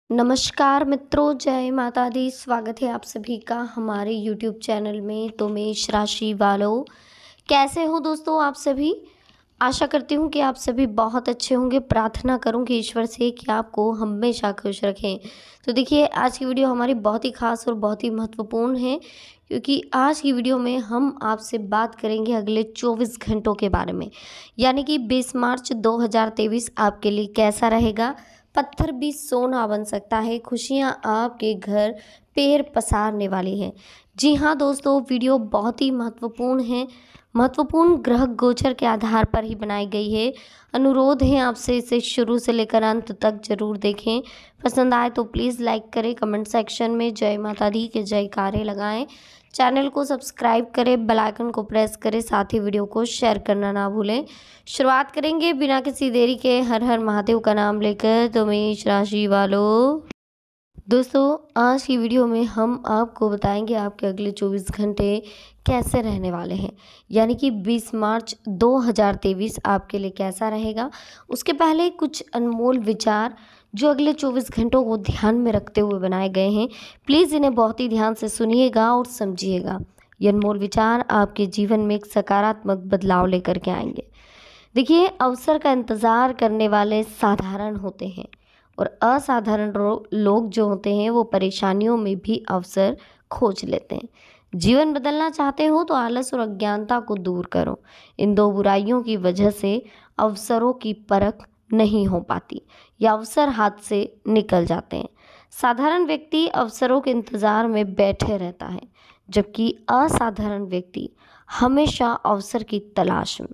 नमस्कार मित्रों, जय माता दी। स्वागत है आप सभी का हमारे YouTube चैनल में। तो मेष राशि वालों, कैसे हो दोस्तों आप सभी। आशा करती हूँ कि आप सभी बहुत अच्छे होंगे। प्रार्थना करूँगी ईश्वर से कि आपको हमेशा खुश रखें। तो देखिए, आज की वीडियो हमारी बहुत ही खास और बहुत ही महत्वपूर्ण है, क्योंकि आज की वीडियो में हम आपसे बात करेंगे अगले 24 घंटों के बारे में। यानी कि 20 मार्च 2023 आपके लिए कैसा रहेगा। पत्थर भी सोना बन सकता है, खुशियां आपके घर पैर पसारने वाली हैं। जी हाँ दोस्तों, वीडियो बहुत ही महत्वपूर्ण है। महत्वपूर्ण ग्रह गोचर के आधार पर ही बनाई गई है। अनुरोध है आपसे इसे शुरू से लेकर अंत तक जरूर देखें। पसंद आए तो प्लीज़ लाइक करें, कमेंट सेक्शन में जय माता दी के जयकारे लगाएं। चैनल को सब्सक्राइब करें, बेल आइकन को प्रेस करें, साथ ही वीडियो को शेयर करना ना भूलें। शुरुआत करेंगे बिना किसी देरी के हर हर महादेव का नाम लेकर। तो मेष राशि वालों, दोस्तों आज की वीडियो में हम आपको बताएंगे आपके अगले 24 घंटे कैसे रहने वाले हैं। यानी कि 20 मार्च 2023 आपके लिए कैसा रहेगा। उसके पहले कुछ अनमोल विचार जो अगले 24 घंटों को ध्यान में रखते हुए बनाए गए हैं। प्लीज़ इन्हें बहुत ही ध्यान से सुनिएगा और समझिएगा। ये अनमोल विचार आपके जीवन में एक सकारात्मक बदलाव लेकर के आएंगे। देखिए, अवसर का इंतज़ार करने वाले साधारण होते हैं और असाधारण लोग जो होते हैं वो परेशानियों में भी अवसर खोज लेते हैं। जीवन बदलना चाहते हो तो आलस और अज्ञानता को दूर करो। इन दो बुराइयों की वजह से अवसरों की परख नहीं हो पाती या अवसर हाथ से निकल जाते हैं। साधारण व्यक्ति अवसरों के इंतज़ार में बैठे रहता है, जबकि असाधारण व्यक्ति हमेशा अवसर की तलाश में।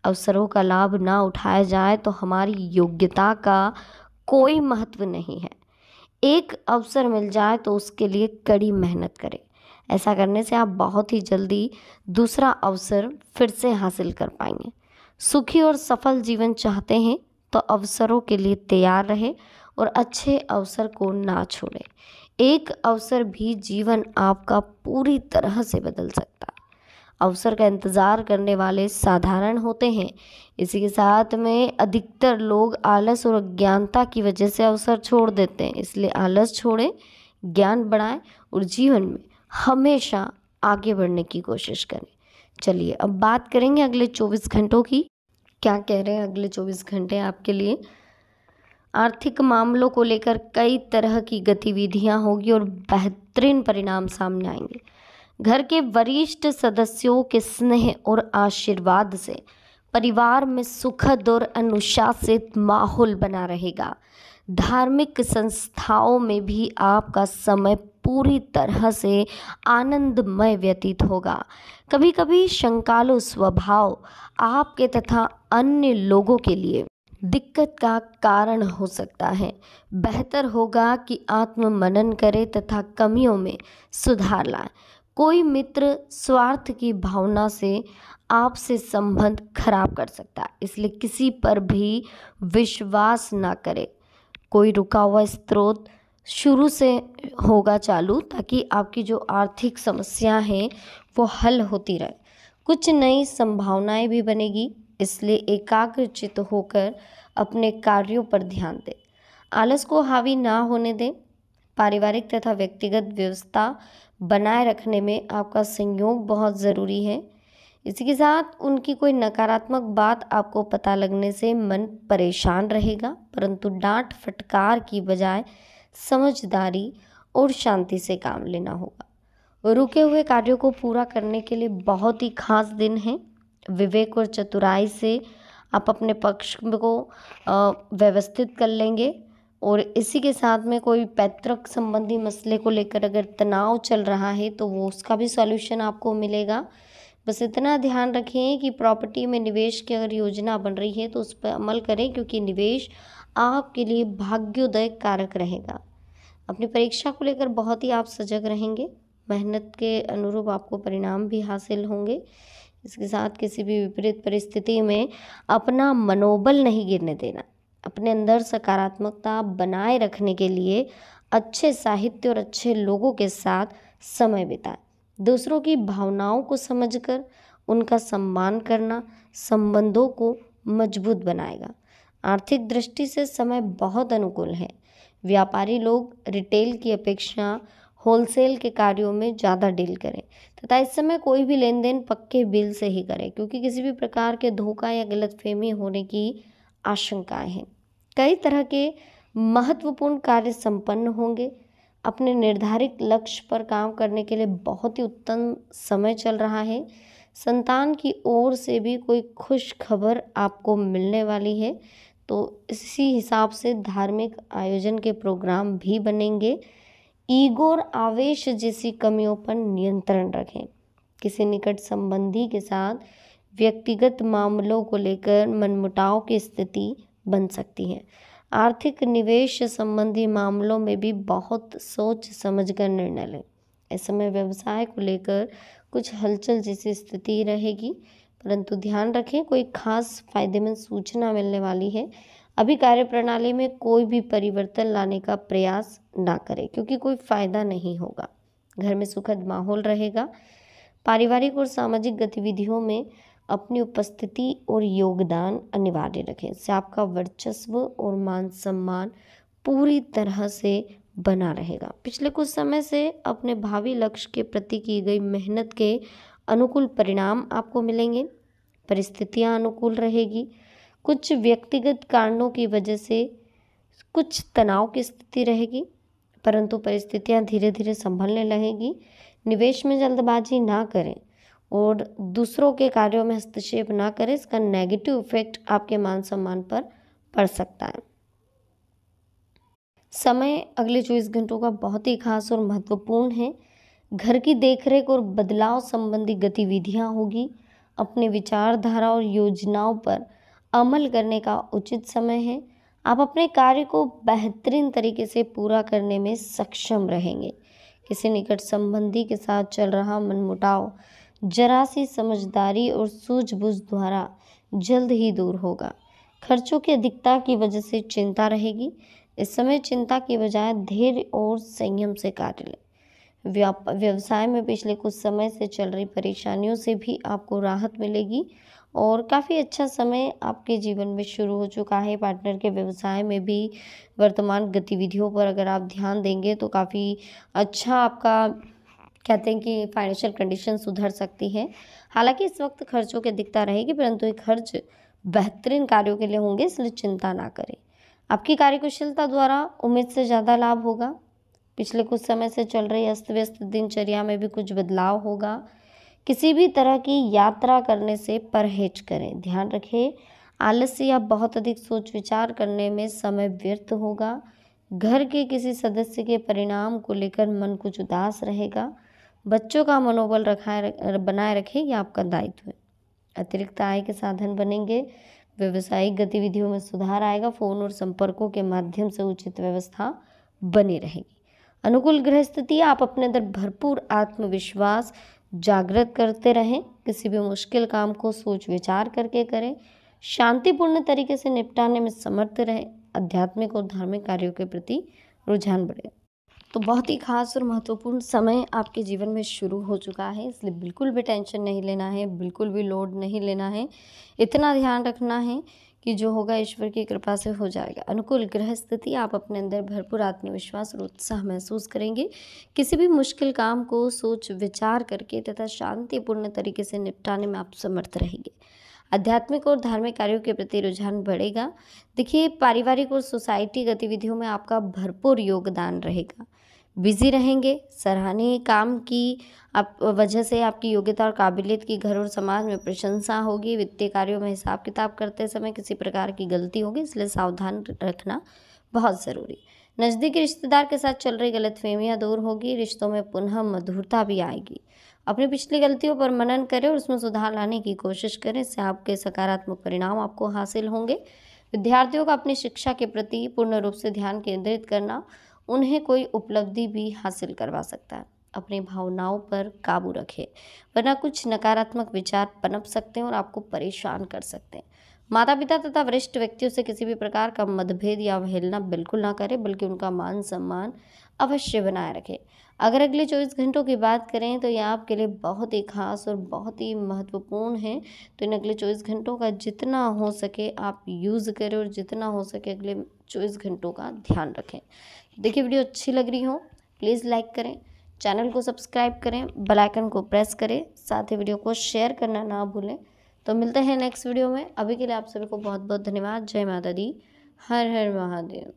अवसरों का लाभ ना उठाया जाए तो हमारी योग्यता का कोई महत्व नहीं है। एक अवसर मिल जाए तो उसके लिए कड़ी मेहनत करें। ऐसा करने से आप बहुत ही जल्दी दूसरा अवसर फिर से हासिल कर पाएंगे। सुखी और सफल जीवन चाहते हैं तो अवसरों के लिए तैयार रहें और अच्छे अवसर को ना छोड़ें। एक अवसर भी जीवन आपका पूरी तरह से बदल सकता है। अवसर का इंतज़ार करने वाले साधारण होते हैं। इसी के साथ में अधिकतर लोग आलस और अज्ञानता की वजह से अवसर छोड़ देते हैं। इसलिए आलस छोड़ें, ज्ञान बढ़ाएं और जीवन में हमेशा आगे बढ़ने की कोशिश करें। चलिए अब बात करेंगे अगले 24 घंटों की। क्या कह रहे हैं अगले 24 घंटे आपके लिए। आर्थिक मामलों को लेकर कई तरह की गतिविधियां होगी और बेहतरीन परिणाम सामने आएंगे। घर के वरिष्ठ सदस्यों के स्नेह और आशीर्वाद से परिवार में सुखद और अनुशासित माहौल बना रहेगा। धार्मिक संस्थाओं में भी आपका समय पूरी तरह से आनंदमय व्यतीत होगा। कभी कभी शंकालु स्वभाव आपके तथा अन्य लोगों के लिए दिक्कत का कारण हो सकता है। बेहतर होगा कि आत्म मनन करें तथा कमियों में सुधार लाएं। कोई मित्र स्वार्थ की भावना से आपसे संबंध खराब कर सकता है, इसलिए किसी पर भी विश्वास ना करें। कोई रुका हुआ स्रोत शुरू से होगा चालू, ताकि आपकी जो आर्थिक समस्या हैं वो हल होती रहे। कुछ नई संभावनाएं भी बनेगी, इसलिए एकाग्रचित होकर अपने कार्यों पर ध्यान दें। आलस को हावी ना होने दें। पारिवारिक तथा व्यक्तिगत व्यवस्था बनाए रखने में आपका सहयोग बहुत ज़रूरी है। इसी के साथ उनकी कोई नकारात्मक बात आपको पता लगने से मन परेशान रहेगा, परंतु डांट फटकार की बजाय समझदारी और शांति से काम लेना होगा। रुके हुए कार्यों को पूरा करने के लिए बहुत ही खास दिन है। विवेक और चतुराई से आप अपने पक्ष को व्यवस्थित कर लेंगे। और इसी के साथ में कोई पैतृक संबंधी मसले को लेकर अगर तनाव चल रहा है तो वो उसका भी सॉल्यूशन आपको मिलेगा। बस इतना ध्यान रखें कि प्रॉपर्टी में निवेश की अगर योजना बन रही है तो उस पर अमल करें, क्योंकि निवेश आपके लिए भाग्योदय कारक रहेगा। अपनी परीक्षा को लेकर बहुत ही आप सजग रहेंगे। मेहनत के अनुरूप आपको परिणाम भी हासिल होंगे। इसके साथ किसी भी विपरीत परिस्थिति में अपना मनोबल नहीं गिरने देना। अपने अंदर सकारात्मकता बनाए रखने के लिए अच्छे साहित्य और अच्छे लोगों के साथ समय बिताएं। दूसरों की भावनाओं को समझकर उनका सम्मान करना संबंधों को मजबूत बनाएगा। आर्थिक दृष्टि से समय बहुत अनुकूल है। व्यापारी लोग रिटेल की अपेक्षा होलसेल के कार्यों में ज़्यादा डील करें तथा इस समय कोई भी लेन देन पक्के बिल से ही करें, क्योंकि किसी भी प्रकार के धोखा या गलतफहमी होने की आशंकाएं हैं। कई तरह के महत्वपूर्ण कार्य संपन्न होंगे। अपने निर्धारित लक्ष्य पर काम करने के लिए बहुत ही उत्तम समय चल रहा है। संतान की ओर से भी कोई खुश खबर आपको मिलने वाली है, तो इसी हिसाब से धार्मिक आयोजन के प्रोग्राम भी बनेंगे। ईगो और आवेश जैसी कमियों पर नियंत्रण रखें। किसी निकट संबंधी के साथ व्यक्तिगत मामलों को लेकर मनमुटाव की स्थिति बन सकती है। आर्थिक निवेश संबंधी मामलों में भी बहुत सोच समझकर निर्णय लें। इस समय व्यवसाय को लेकर कुछ हलचल जैसी स्थिति रहेगी, परंतु ध्यान रखें कोई खास फायदेमंद सूचना मिलने वाली है। अभी कार्यप्रणाली में कोई भी परिवर्तन लाने का प्रयास ना करें, क्योंकि कोई फायदा नहीं होगा। घर में सुखद माहौल रहेगा। पारिवारिक और सामाजिक गतिविधियों में अपनी उपस्थिति और योगदान अनिवार्य रखें। इससे आपका वर्चस्व और मान सम्मान पूरी तरह से बना रहेगा। पिछले कुछ समय से अपने भावी लक्ष्य के प्रति की गई मेहनत के अनुकूल परिणाम आपको मिलेंगे। परिस्थितियां अनुकूल रहेगी। कुछ व्यक्तिगत कारणों की वजह से कुछ तनाव की स्थिति रहेगी, परंतु परिस्थितियां धीरे धीरे संभलने लगेगी। निवेश में जल्दबाजी ना करें और दूसरों के कार्यों में हस्तक्षेप ना करें। इसका नेगेटिव इफेक्ट आपके मान सम्मान पर पड़ सकता है। समय अगले 24 घंटों का बहुत ही खास और महत्वपूर्ण है। घर की देखरेख और बदलाव संबंधी गतिविधियां होगी। अपने विचारधारा और योजनाओं पर अमल करने का उचित समय है। आप अपने कार्य को बेहतरीन तरीके से पूरा करने में सक्षम रहेंगे। किसी निकट संबंधी के साथ चल रहा मनमुटाव जरा सी समझदारी और सूझबूझ द्वारा जल्द ही दूर होगा। खर्चों की अधिकता की वजह से चिंता रहेगी। इस समय चिंता की बजाय धैर्य और संयम से कार्य लें। व्यवसाय में पिछले कुछ समय से चल रही परेशानियों से भी आपको राहत मिलेगी और काफ़ी अच्छा समय आपके जीवन में शुरू हो चुका है। पार्टनर के व्यवसाय में भी वर्तमान गतिविधियों पर अगर आप ध्यान देंगे तो काफ़ी अच्छा आपका कहते हैं कि फाइनेंशियल कंडीशन सुधर सकती है। हालांकि इस वक्त खर्चों की अधिकता रहेगी, परंतु ये खर्च बेहतरीन कार्यों के लिए होंगे, इसलिए चिंता ना करें। आपकी कार्यकुशलता द्वारा उम्मीद से ज़्यादा लाभ होगा। पिछले कुछ समय से चल रही अस्त व्यस्त दिनचर्या में भी कुछ बदलाव होगा। किसी भी तरह की यात्रा करने से परहेज करें। ध्यान रखें आलस्य या बहुत अधिक सोच विचार करने में समय व्यर्थ होगा। घर के किसी सदस्य के परिणाम को लेकर मन कुछ उदास रहेगा। बच्चों का मनोबल बनाए रखें, यह आपका दायित्व है। अतिरिक्त आय के साधन बनेंगे। व्यवसायिक गतिविधियों में सुधार आएगा। फोन और संपर्कों के माध्यम से उचित व्यवस्था बनी रहेगी। अनुकूल ग्रह स्थिति, आप अपने अंदर भरपूर आत्मविश्वास जागृत करते रहें। किसी भी मुश्किल काम को सोच विचार करके करें। शांतिपूर्ण तरीके से निपटाने में समर्थ रहें। आध्यात्मिक और धार्मिक कार्यों के प्रति रुझान बढ़े। तो बहुत ही खास और महत्वपूर्ण समय आपके जीवन में शुरू हो चुका है, इसलिए बिल्कुल भी टेंशन नहीं लेना है, बिल्कुल भी लोड नहीं लेना है। इतना ध्यान रखना है कि जो होगा ईश्वर की कृपा से हो जाएगा। अनुकूल ग्रह स्थिति, आप अपने अंदर भरपूर आत्मविश्वास और उत्साह महसूस करेंगे। किसी भी मुश्किल काम को सोच विचार करके तथा शांतिपूर्ण तरीके से निपटाने में आप समर्थ रहेंगे। आध्यात्मिक और धार्मिक कार्यों के प्रति रुझान बढ़ेगा। देखिए, पारिवारिक और सोसाइटी गतिविधियों में आपका भरपूर योगदान रहेगा। बिजी रहेंगे। सराहनीय काम की आप वजह से आपकी योग्यता और काबिलियत की घर और समाज में प्रशंसा होगी। वित्तीय कार्यों में हिसाब किताब करते समय किसी प्रकार की गलती होगी, इसलिए सावधान रखना बहुत ज़रूरी। नज़दीकी रिश्तेदार के साथ चल रही गलतफहमियां दूर होगी। रिश्तों में पुनः मधुरता भी आएगी। अपनी पिछली गलतियों पर मनन करें और उसमें सुधार लाने की कोशिश करें। इससे आपके सकारात्मक परिणाम आपको हासिल होंगे। विद्यार्थियों का अपनी शिक्षा के प्रति पूर्ण रूप से ध्यान केंद्रित करना उन्हें कोई उपलब्धि भी हासिल करवा सकता है। अपनी भावनाओं पर काबू रखें, वरना कुछ नकारात्मक विचार पनप सकते हैं और आपको परेशान कर सकते हैं। माता पिता तथा वरिष्ठ व्यक्तियों से किसी भी प्रकार का मतभेद या अवहेलना बिल्कुल ना करें, बल्कि उनका मान सम्मान अवश्य बनाए रखें। अगर अगले 24 घंटों की बात करें तो ये आपके लिए बहुत ही खास और बहुत ही महत्वपूर्ण है। तो इन अगले 24 घंटों का जितना हो सके आप यूज़ करें और जितना हो सके अगले 24 घंटों का ध्यान रखें। देखिए, वीडियो अच्छी लग रही हो प्लीज़ लाइक करें, चैनल को सब्सक्राइब करें, बेल आइकन को प्रेस करें, साथ ही वीडियो को शेयर करना ना भूलें। तो मिलते हैं नेक्स्ट वीडियो में। अभी के लिए आप सभी को बहुत बहुत धन्यवाद। जय माता दी, हर हर महादेव।